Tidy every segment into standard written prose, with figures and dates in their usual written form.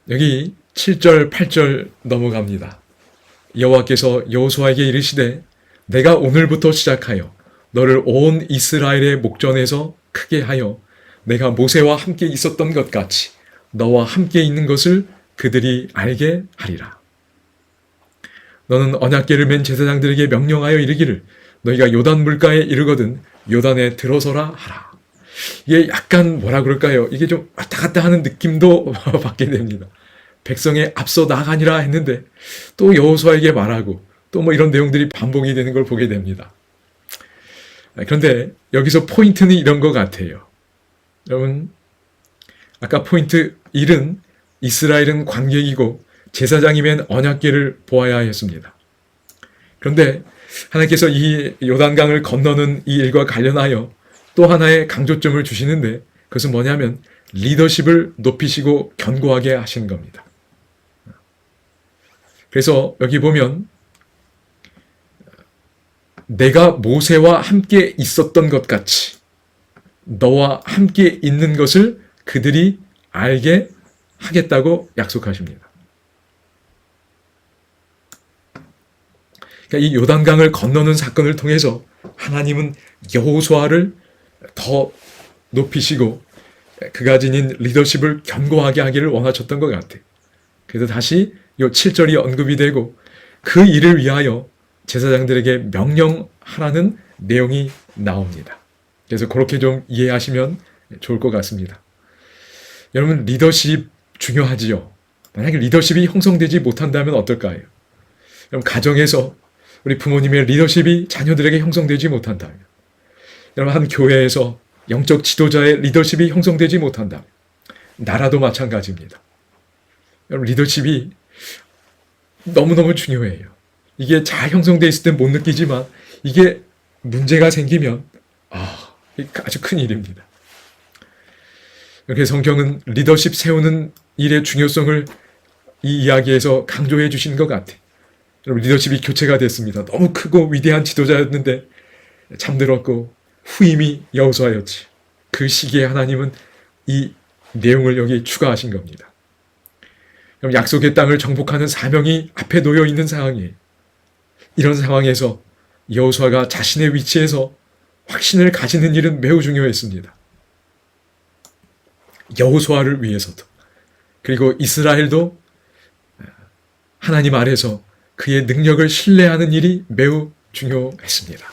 여기 7절, 8절 넘어갑니다. 여호와께서 여호수아에게 이르시되 내가 오늘부터 시작하여 너를 온 이스라엘의 목전에서 크게 하여 내가 모세와 함께 있었던 것 같이 너와 함께 있는 것을 그들이 알게 하리라. 너는 언약궤를 맨 제사장들에게 명령하여 이르기를 너희가 요단 물가에 이르거든 요단에 들어서라 하라. 이게 약간 뭐라 그럴까요? 이게 좀 왔다 갔다 하는 느낌도 받게 됩니다. 백성에 앞서 나가니라 했는데 또 여호수아에게 말하고 또 뭐 이런 내용들이 반복이 되는 걸 보게 됩니다. 그런데 여기서 포인트는 이런 것 같아요. 여러분, 아까 포인트 1은 이스라엘은 관객이고 제사장이 맨 언약궤를 보아야 했습니다. 그런데 하나님께서 이 요단강을 건너는 이 일과 관련하여 또 하나의 강조점을 주시는데 그것은 뭐냐면 리더십을 높이시고 견고하게 하시는 겁니다. 그래서 여기 보면 내가 모세와 함께 있었던 것 같이 너와 함께 있는 것을 그들이 알게 하겠다고 약속하십니다. 그러니까 이 요단강을 건너는 사건을 통해서 하나님은 여호수아를 더 높이시고 그가 지닌 리더십을 견고하게 하기를 원하셨던 것 같아요. 그래서 다시 이 7절이 언급이 되고 그 일을 위하여 제사장들에게 명령하라는 내용이 나옵니다. 그래서 그렇게 좀 이해하시면 좋을 것 같습니다. 여러분, 리더십 중요하지요. 만약에 리더십이 형성되지 못한다면 어떨까요? 여러분, 가정에서 우리 부모님의 리더십이 자녀들에게 형성되지 못한다면, 여러분, 한 교회에서 영적 지도자의 리더십이 형성되지 못한다면, 나라도 마찬가지입니다. 여러분, 리더십이 너무너무 중요해요. 이게 잘 형성되어 있을 땐 못 느끼지만 이게 문제가 생기면 아주 큰 일입니다. 이렇게 성경은 리더십 세우는 일의 중요성을 이 이야기에서 강조해 주시는 것 같아요. 여러분, 리더십이 교체가 됐습니다. 너무 크고 위대한 지도자였는데 잠들었고 후임이 여호수아였지. 그 시기에 하나님은 이 내용을 여기 추가하신 겁니다. 약속의 땅을 정복하는 사명이 앞에 놓여 있는 상황이에요. 이런 상황에서 여호수아가 자신의 위치에서 확신을 가지는 일은 매우 중요했습니다. 여호수아를 위해서도, 그리고 이스라엘도 하나님 아래서 그의 능력을 신뢰하는 일이 매우 중요했습니다.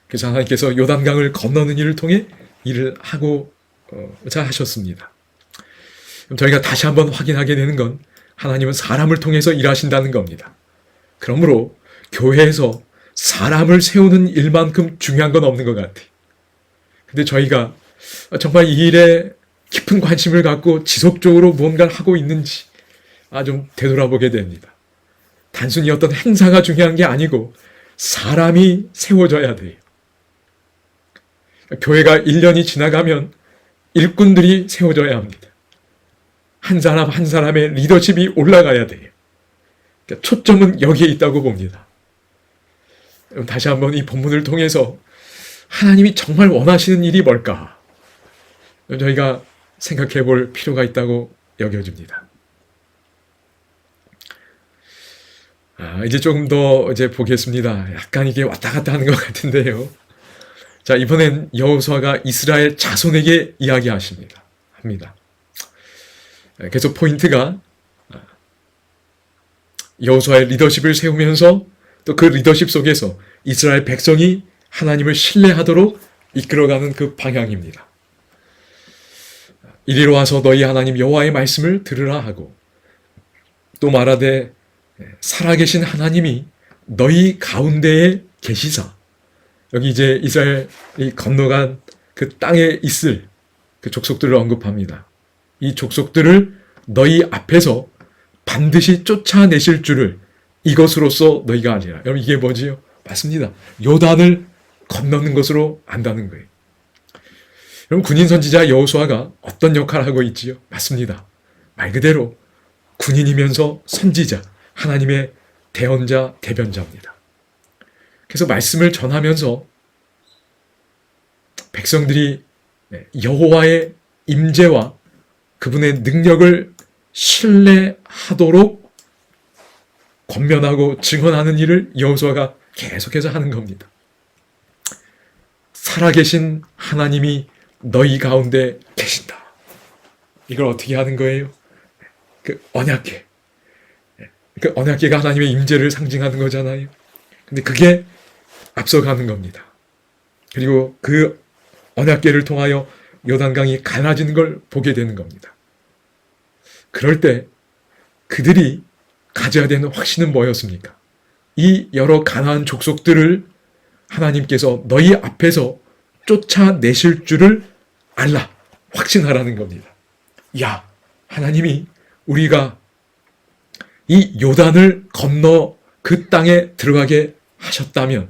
그래서 하나님께서 요단강을 건너는 일을 통해 일을 하고자 하셨습니다. 저희가 다시 한번 확인하게 되는 건 하나님은 사람을 통해서 일하신다는 겁니다. 그러므로 교회에서 사람을 세우는 일만큼 중요한 건 없는 것 같아요. 근데 저희가 정말 이 일에 깊은 관심을 갖고 지속적으로 무언가를 하고 있는지 좀 되돌아보게 됩니다. 단순히 어떤 행사가 중요한 게 아니고 사람이 세워져야 돼요. 교회가 1년이 지나가면 일꾼들이 세워져야 합니다. 한 사람 한 사람의 리더십이 올라가야 돼요. 초점은 여기에 있다고 봅니다. 다시 한번 이 본문을 통해서 하나님이 정말 원하시는 일이 뭘까? 저희가 생각해 볼 필요가 있다고 여겨집니다. 이제 조금 더 보겠습니다. 약간 이게 왔다 갔다 하는 것 같은데요. 자, 이번엔 여호수아가 이스라엘 자손에게 이야기하십니다. 합니다. 그래서 포인트가 여호수아의 리더십을 세우면서 또 그 리더십 속에서 이스라엘 백성이 하나님을 신뢰하도록 이끌어가는 그 방향입니다. 이리로 와서 너희 하나님 여호와의 말씀을 들으라 하고 또 말하되 살아계신 하나님이 너희 가운데에 계시사. 여기 이제 이스라엘이 건너간 그 땅에 있을 그 족속들을 언급합니다. 이 족속들을 너희 앞에서 반드시 쫓아내실 줄을 이것으로써 너희가 아니라. 여러분, 이게 뭐지요? 맞습니다. 요단을 건너는 것으로 안다는 거예요. 여러분, 군인 선지자 여호수아가 어떤 역할을 하고 있지요? 맞습니다. 말 그대로 군인이면서 선지자, 하나님의 대언자, 대변자입니다. 그래서 말씀을 전하면서 백성들이 여호와의 임재와 그분의 능력을 신뢰하도록 권면하고 증언하는 일을 여호수아가 계속해서 하는 겁니다. 살아계신 하나님이 너희 가운데 계신다. 이걸 어떻게 하는 거예요? 그 언약궤. 그 언약궤가 하나님의 임재를 상징하는 거잖아요. 근데 그게 앞서가는 겁니다. 그리고 그 언약궤를 통하여 요단강이 갈라지는 걸 보게 되는 겁니다. 그럴 때 그들이 가져야 되는 확신은 뭐였습니까? 이 여러 가나안 족속들을 하나님께서 너희 앞에서 쫓아내실 줄을 알라, 확신하라는 겁니다. 야, 하나님이 우리가 이 요단을 건너 그 땅에 들어가게 하셨다면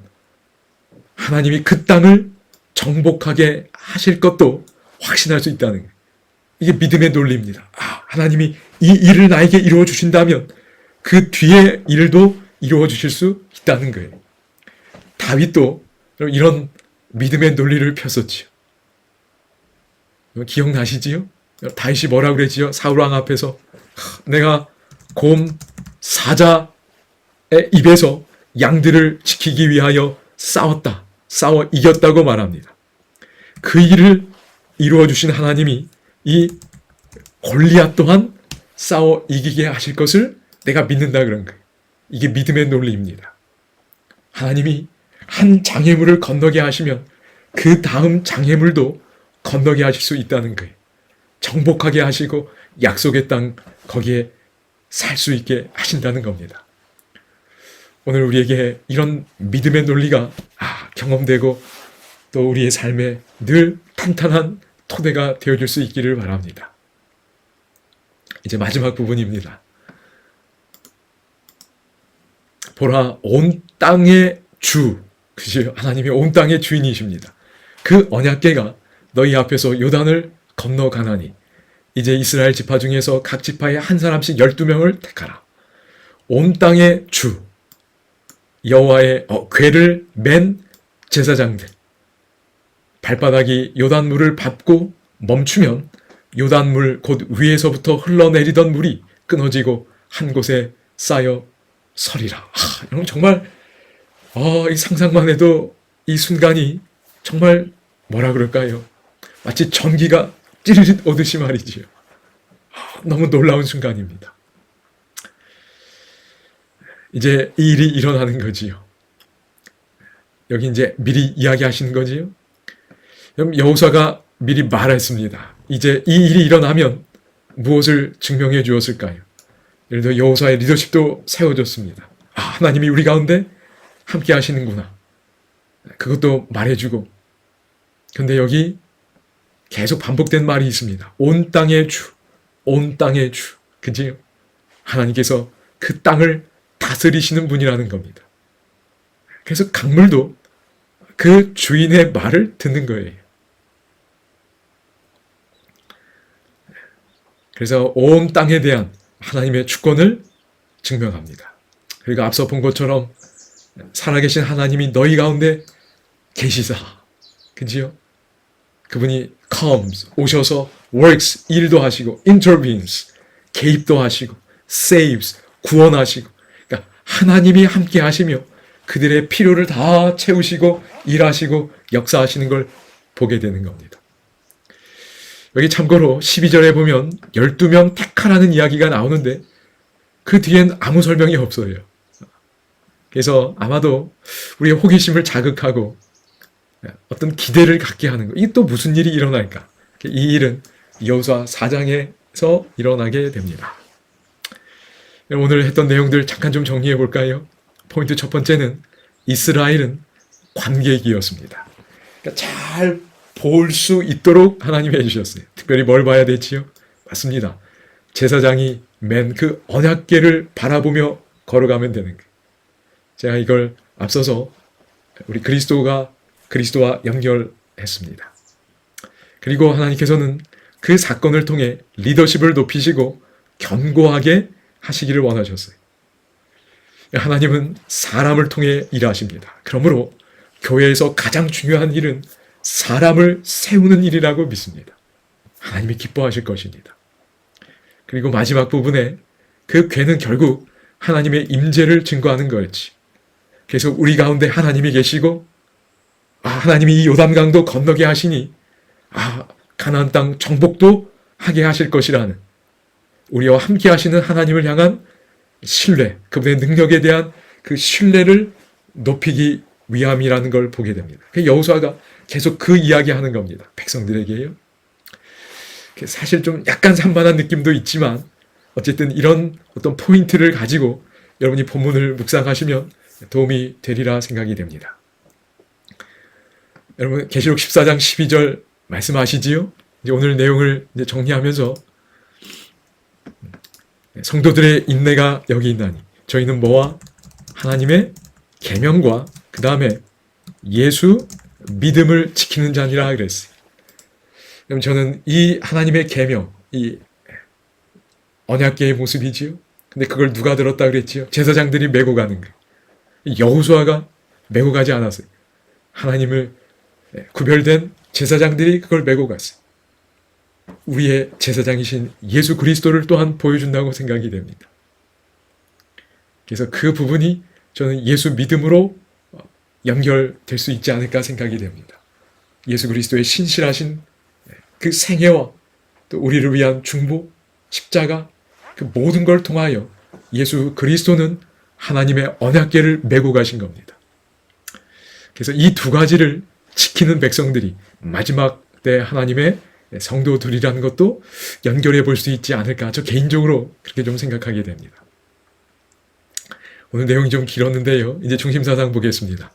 하나님이 그 땅을 정복하게 하실 것도 확신할 수 있다는 거예요. 이게 믿음의 논리입니다. 아, 하나님이 이 일을 나에게 이루어 주신다면 그 뒤에 일도 이루어 주실 수 있다는 거예요. 다윗도 이런 믿음의 논리를 폈었지요. 기억나시지요? 다윗이 뭐라 그랬지요? 사울왕 앞에서 내가 곰 사자의 입에서 양들을 지키기 위하여 싸웠다. 싸워 이겼다고 말합니다. 그 일을 이루어 주신 하나님이 이 골리앗 또한 싸워 이기게 하실 것을 내가 믿는다 그런 거예요. 이게 믿음의 논리입니다. 하나님이 한 장애물을 건너게 하시면 그 다음 장애물도 건너게 하실 수 있다는 거예요. 정복하게 하시고 약속의 땅 거기에 살 수 있게 하신다는 겁니다. 오늘 우리에게 이런 믿음의 논리가 경험되고 또 우리의 삶에 늘 탄탄한 토대가 되어줄 수 있기를 바랍니다. 이제 마지막 부분입니다. 보라, 온 땅의 주, 그죠? 하나님이 온 땅의 주인이십니다. 그 언약궤가 너희 앞에서 요단을 건너가나니 이제 이스라엘 지파 중에서 각 지파에 한 사람씩 12명을 택하라. 온 땅의 주, 여호와의 궤를 맨 제사장들, 발바닥이 요단물을 밟고 멈추면 요단물 곧 위에서부터 흘러내리던 물이 끊어지고 한 곳에 쌓여 서리라. 여러분 정말 이 상상만 해도 이 순간이 정말 뭐라 그럴까요? 마치 전기가 찌릿 오듯이 말이지요. 너무 놀라운 순간입니다. 이제 이 일이 일어나는 거지요. 여기 이제 미리 이야기하시는 거지요. 그럼 여호수아가 미리 말했습니다. 이제 이 일이 일어나면 무엇을 증명해 주었을까요? 예를 들어 여호수아의 리더십도 세워졌습니다. 하나님이 우리 가운데 함께 하시는구나. 그것도 말해주고. 근데 여기 계속 반복된 말이 있습니다. 온 땅의 주, 온 땅의 주. 그지요? 하나님께서 그 땅을 다스리시는 분이라는 겁니다. 그래서 강물도 그 주인의 말을 듣는 거예요. 그래서 온 땅에 대한 하나님의 주권을 증명합니다. 그리고 앞서 본 것처럼 살아계신 하나님이 너희 가운데 계시사. 그지요? 그분이 comes, 오셔서 works, 일도 하시고 intervenes, 개입도 하시고 saves, 구원하시고. 그러니까 하나님이 함께 하시며 그들의 필요를 다 채우시고 일하시고 역사하시는 걸 보게 되는 겁니다. 여기 참고로 12절에 보면 12명 택하라는 이야기가 나오는데 그 뒤엔 아무 설명이 없어요. 그래서 아마도 우리의 호기심을 자극하고 어떤 기대를 갖게 하는 거. 이게 또 무슨 일이 일어날까? 이 일은 여호수아 4장에서 일어나게 됩니다. 오늘 했던 내용들 잠깐 좀 정리해 볼까요? 포인트 첫 번째는 이스라엘은 관객이었습니다. 그러니까 잘 볼 수 있도록 하나님이 해주셨어요. 특별히 뭘 봐야 되지요? 맞습니다. 제사장이 맨 그 언약궤를 바라보며 걸어가면 되는 거예요. 제가 이걸 앞서서 우리 그리스도와 연결했습니다. 그리고 하나님께서는 그 사건을 통해 리더십을 높이시고 견고하게 하시기를 원하셨어요. 하나님은 사람을 통해 일하십니다. 그러므로 교회에서 가장 중요한 일은 사람을 세우는 일이라고 믿습니다. 하나님이 기뻐하실 것입니다. 그리고 마지막 부분에 그 궤는 결국 하나님의 임재를 증거하는 거였지. 그래서 우리 가운데 하나님이 계시고 하나님이 이 요단강도 건너게 하시니 가나안 땅 정복도 하게 하실 것이라는 우리와 함께 하시는 하나님을 향한 신뢰, 그분의 능력에 대한 그 신뢰를 높이기 위함이라는 걸 보게 됩니다. 여호수아가 계속 그 이야기하는 겁니다. 백성들에게요. 사실 좀 약간 산만한 느낌도 있지만 어쨌든 이런 어떤 포인트를 가지고 여러분이 본문을 묵상하시면 도움이 되리라 생각이 됩니다. 여러분 계시록 14장 12절 말씀하시지요? 이제 오늘 내용을 이제 정리하면서 성도들의 인내가 여기 있나니 저희는 뭐와 하나님의 계명과 그 다음에 예수 믿음을 지키는 자니라 그랬어요. 그럼 저는 이 하나님의 계명, 이 언약궤의 모습이지요. 근데 그걸 누가 들었다 그랬지요? 제사장들이 메고 가는 거예요. 여호수아가 메고 가지 않았어요. 하나님을 구별된 제사장들이 그걸 메고 갔어요. 우리의 제사장이신 예수 그리스도를 또한 보여준다고 생각이 됩니다. 그래서 그 부분이 저는 예수 믿음으로 연결될 수 있지 않을까 생각이 됩니다. 예수 그리스도의 신실하신 그 생애와 또 우리를 위한 중보, 십자가, 그 모든 걸 통하여 예수 그리스도는 하나님의 언약궤를 메고 가신 겁니다. 그래서 이 두 가지를 지키는 백성들이 마지막 때 하나님의 성도들이라는 것도 연결해 볼 수 있지 않을까, 저 개인적으로 그렇게 좀 생각하게 됩니다. 오늘 내용이 좀 길었는데요. 이제 중심사상 보겠습니다.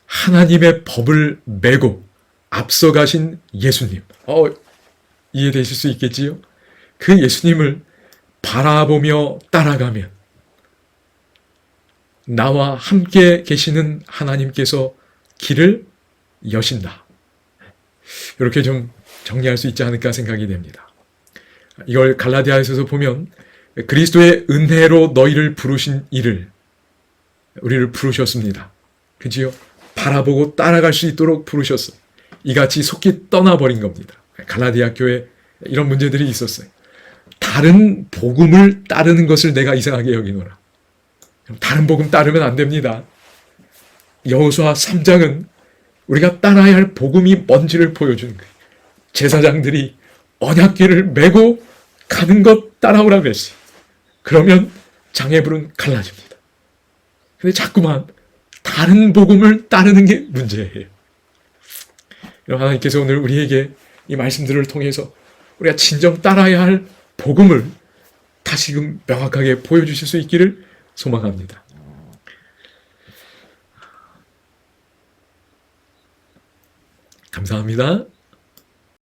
하나님의 법을 메고 앞서가신 예수님. 이해되실 수 있겠지요? 그 예수님을 바라보며 따라가면 나와 함께 계시는 하나님께서 길을 여신다. 이렇게 좀 정리할 수 있지 않을까 생각이 됩니다. 이걸 갈라디아에서 보면 그리스도의 은혜로 너희를 부르신 이를 우리를 부르셨습니다. 그지요? 바라보고 따라갈 수 있도록 부르셨어. 이같이 속히 떠나버린 겁니다. 갈라디아 교회에 이런 문제들이 있었어요. 다른 복음을 따르는 것을 내가 이상하게 여기노라. 다른 복음 따르면 안 됩니다. 여호수아 3장은 우리가 따라야 할 복음이 뭔지를 보여주는 거예요. 제사장들이 언약궤를 메고 가는 것 따라오라 그랬어요. 그러면 장애불은 갈라집니다. 근데 자꾸만 다른 복음을 따르는 게 문제예요. 하나님께서 오늘 우리에게 이 말씀들을 통해서 우리가 진정 따라야 할 복음을 다시금 명확하게 보여주실 수 있기를 소망합니다. 감사합니다.